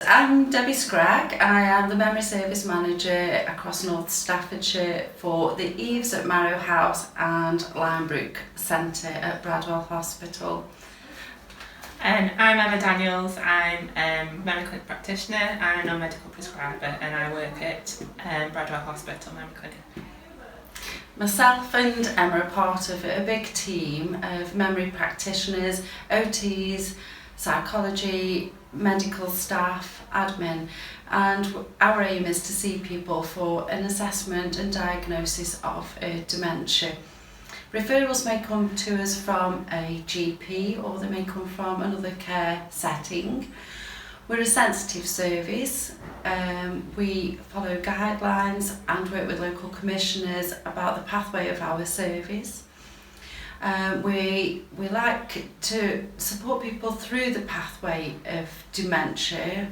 I'm Debbie Scragg. I am the Memory Service Manager across North Staffordshire for the Eves at Marrow House and Linebrook Centre at Bradwell Hospital. I'm Emma Daniels. I'm a memory clinic practitioner and a non-medical prescriber, and I work at Bradwell Hospital Memory Clinic. Myself and Emma are part of a big team of memory practitioners, OTs, psychology, medical staff, admin, and our aim is to see people for an assessment and diagnosis of dementia. Referrals may come to us from a GP or they may come from another care setting. We're a sensitive service. We follow guidelines and work with local commissioners about the pathway of our service. We like to support people through the pathway of dementia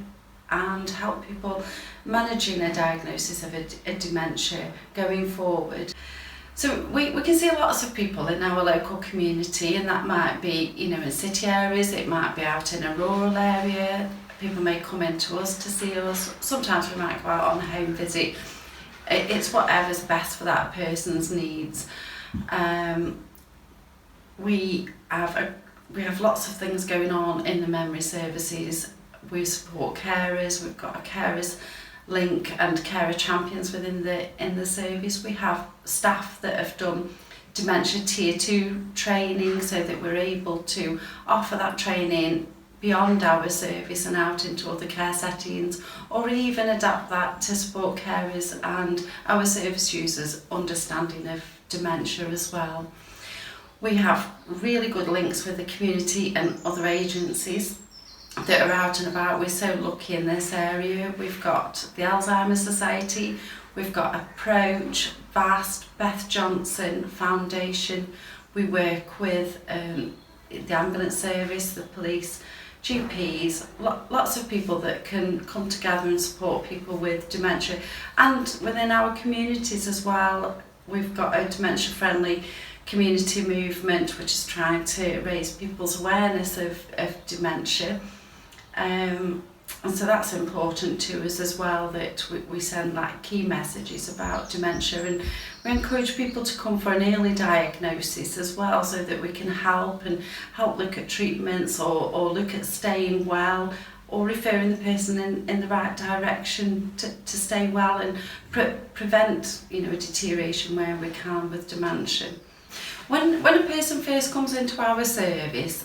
and help people managing a diagnosis of a dementia going forward. So we can see lots of people in our local community, and that might be, in city areas, it might be out in a rural area. People may come in to us to see us. Sometimes we might go out on a home visit. It's whatever's best for that person's needs. We have lots of things going on in the memory services. We support carers. We've got a carers link and carer champions within the service. We have staff that have done dementia tier 2 training so that we're able to offer that training beyond our service and out into other care settings, or even adapt that to support carers and our service users' understanding of dementia as well. We have really good links with the community and other agencies that are out and about. We're so lucky in this area. We've got the Alzheimer Society, we've got Approach, VAST, Beth Johnson Foundation. We work with the ambulance service, the police, GPs, lots of people that can come together and support people with dementia. And within our communities as well, we've got a dementia-friendly community movement which is trying to raise people's awareness of dementia. And so that's important to us as well, that we send key messages about dementia, and we encourage people to come for an early diagnosis as well, so that we can help look at treatments or look at staying well, or referring the person in the right direction to stay well and prevent a deterioration where we can with dementia. When a person first comes into our service,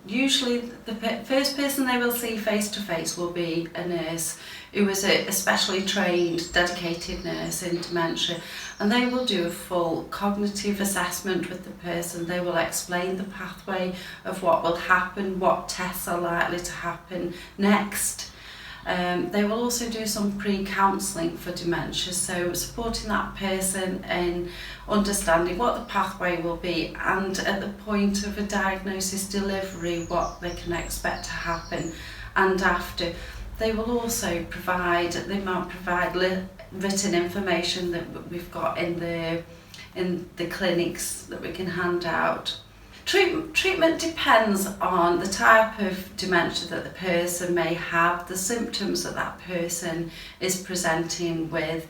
usually the first person they will see face to face will be a nurse who is a specially trained, dedicated nurse in dementia, and they will do a full cognitive assessment with the person. They will explain the pathway of what will happen, what tests are likely to happen next. They will also do some pre-counselling for dementia, so supporting that person in understanding what the pathway will be, and at the point of a diagnosis delivery what they can expect to happen. And after, they will also provide written information that we've got in the clinics that we can hand out. Treatment depends on the type of dementia that the person may have, the symptoms that person is presenting with.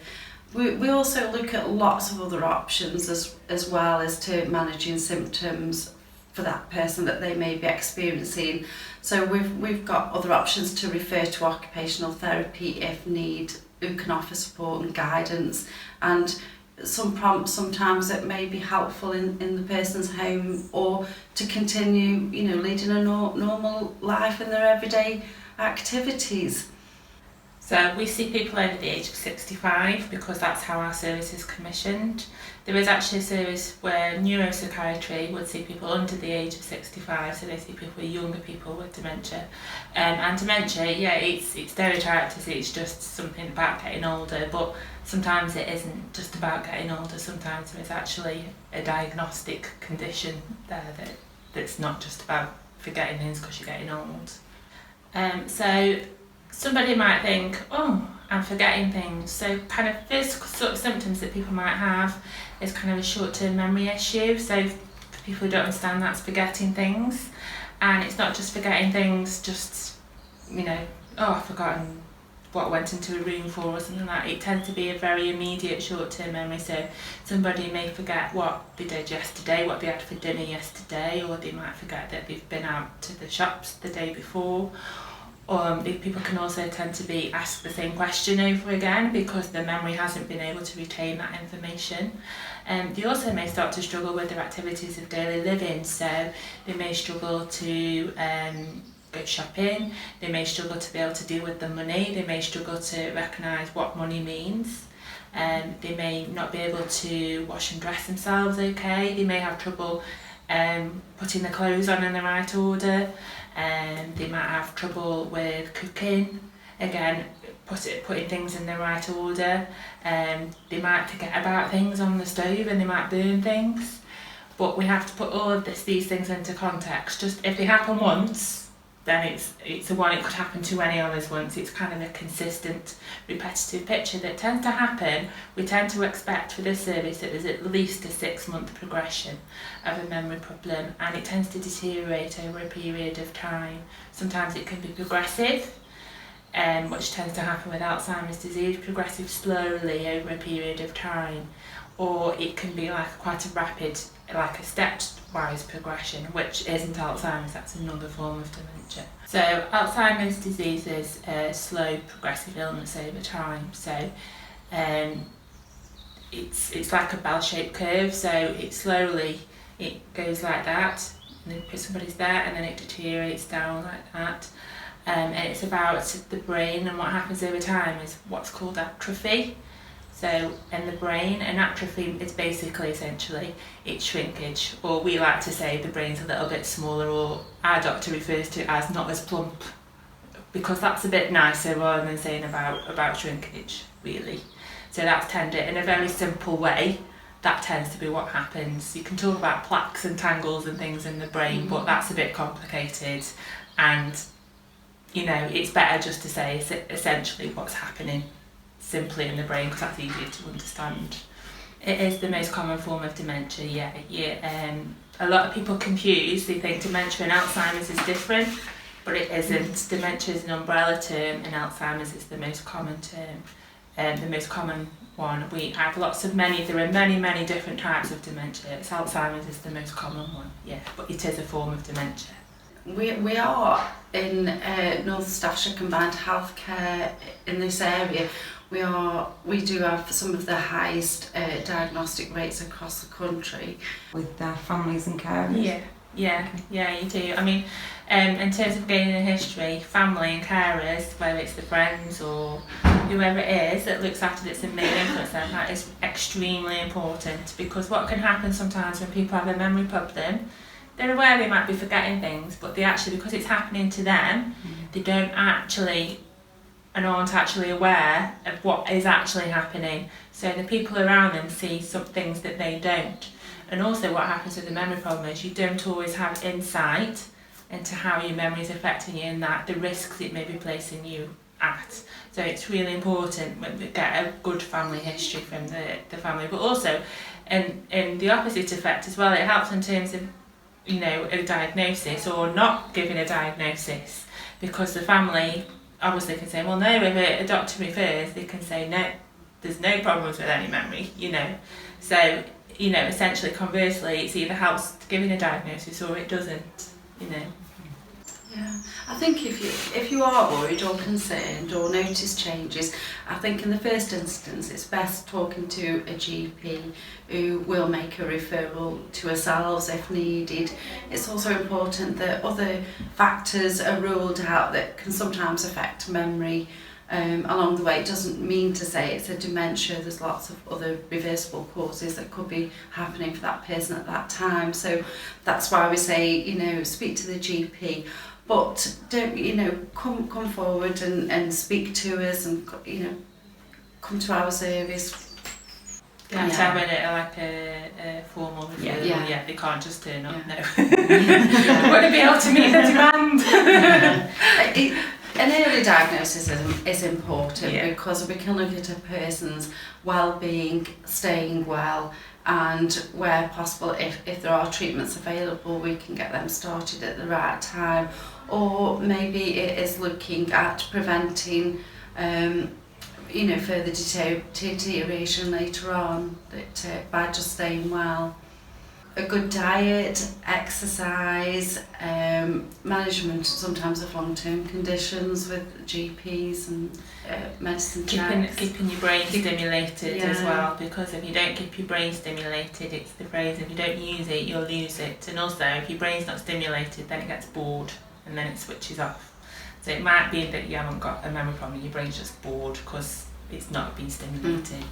We also look at lots of other options as well as to managing symptoms for that person that they may be experiencing. So we've got other options to refer to occupational therapy if need, who can offer support and guidance, and some prompts sometimes that may be helpful in the person's home, or to continue leading a normal life in their everyday activities. So we see people over the age of 65 because that's how our service is commissioned. There is actually a service where neuropsychiatry would see people under the age of 65, so they see people, younger people with dementia. And dementia, it's stereotyped as it's just something about getting older, but sometimes it isn't just about getting older. Sometimes there is actually a diagnostic condition there that's not just about forgetting things because you're getting old. So somebody might think, oh, I'm forgetting things. So kind of physical sort of symptoms that people might have is kind of a short-term memory issue. So for people who don't understand, that's forgetting things. And it's not just forgetting things just, oh, I've forgotten what I went into a room for or something like that. It tends to be a very immediate short-term memory, so somebody may forget what they did yesterday, what they had for dinner yesterday, or they might forget that they've been out to the shops the day before. People can also tend to be asked the same question over again because their memory hasn't been able to retain that information. They also may start to struggle with their activities of daily living, so they may struggle to go shopping, they may struggle to be able to deal with the money, they may struggle to recognise what money means, they may not be able to wash and dress themselves okay, they may have trouble putting the clothes on in the right order, they might have trouble with cooking, again putting things in the right order, they might forget about things on the stove and they might burn things. But we have to put all of these things into context. Just if they happen once, then it's the one, it could happen to any of us once. It's kind of a consistent, repetitive picture that tends to happen. We tend to expect for this service that there's at least a 6-month progression of a memory problem, and it tends to deteriorate over a period of time. Sometimes it can be progressive, which tends to happen with Alzheimer's disease, progressive slowly over a period of time, or it can be like quite a rapid, like a stepwise progression, which isn't Alzheimer's, that's another form of dementia. So Alzheimer's disease is a slow progressive illness over time, so it's like a bell-shaped curve, so it goes like that, and then somebody's there and then it deteriorates down like that. And it's about the brain, and what happens over time is what's called atrophy. So in the brain, an atrophy is basically essentially it's shrinkage, or we like to say the brain's a little bit smaller, or our doctor refers to it as not as plump, because that's a bit nicer rather than saying about shrinkage, really. So that's tended in a very simple way. That tends to be what happens. You can talk about plaques and tangles and things in the brain, but that's a bit complicated, and it's better just to say essentially what's happening simply in the brain, because that's easier to understand. It is the most common form of dementia, a lot of people confuse, they think dementia and Alzheimer's is different, but it isn't. Dementia is an umbrella term and Alzheimer's is the most common term, the most common one. We have there are many different types of dementia. Alzheimer's is the most common one, but it is a form of dementia. We are in North Staffordshire Combined Healthcare in this area. We do have some of the highest diagnostic rates across the country. With families and carers? Yeah, you do. I mean, in terms of gaining a history, family and carers, whether it's the friends or whoever it is that looks after that's a main influence them, that is extremely important, because what can happen sometimes when people have a memory problem, they're aware they might be forgetting things, but they actually, because it's happening to them, they don't actually and aren't actually aware of what is actually happening. So the people around them see some things that they don't. And also what happens with the memory problem is you don't always have insight into how your memory is affecting you and that the risks it may be placing you at. So it's really important when we get a good family history from the family, but also in the opposite effect as well, it helps in terms of a diagnosis or not giving a diagnosis, because the family obviously can say, well, no, if a doctor refers, they can say, no, there's no problems with any memory, So, essentially, conversely, it's either helps giving a diagnosis or it doesn't, Yeah, I think if you are worried or concerned or notice changes, I think in the first instance it's best talking to a GP who will make a referral to ourselves if needed. It's also important that other factors are ruled out that can sometimes affect memory along the way. It doesn't mean to say it's a dementia. There's lots of other reversible causes that could be happening for that person at that time. So that's why we say, speak to the GP. But don't, come forward and speak to us and, come to our service. You have to have a formal referral. Yeah, they can't just turn up. No. You want to be able to meet the demand. An early diagnosis is important because we can look at a person's well-being, staying well, and where possible, if there are treatments available, we can get them started at the right time. Or maybe it is looking at preventing further deterioration later on by just staying well. A good diet, exercise, management sometimes of long-term conditions with GPs and medicine checks. Keeping your brain stimulated as well, because if you don't keep your brain stimulated, it's the phrase, if you don't use it, you'll lose it. And also, if your brain's not stimulated, then it gets bored and then it switches off. So it might be that you haven't got a memory problem, your brain's just bored because it's not been stimulated.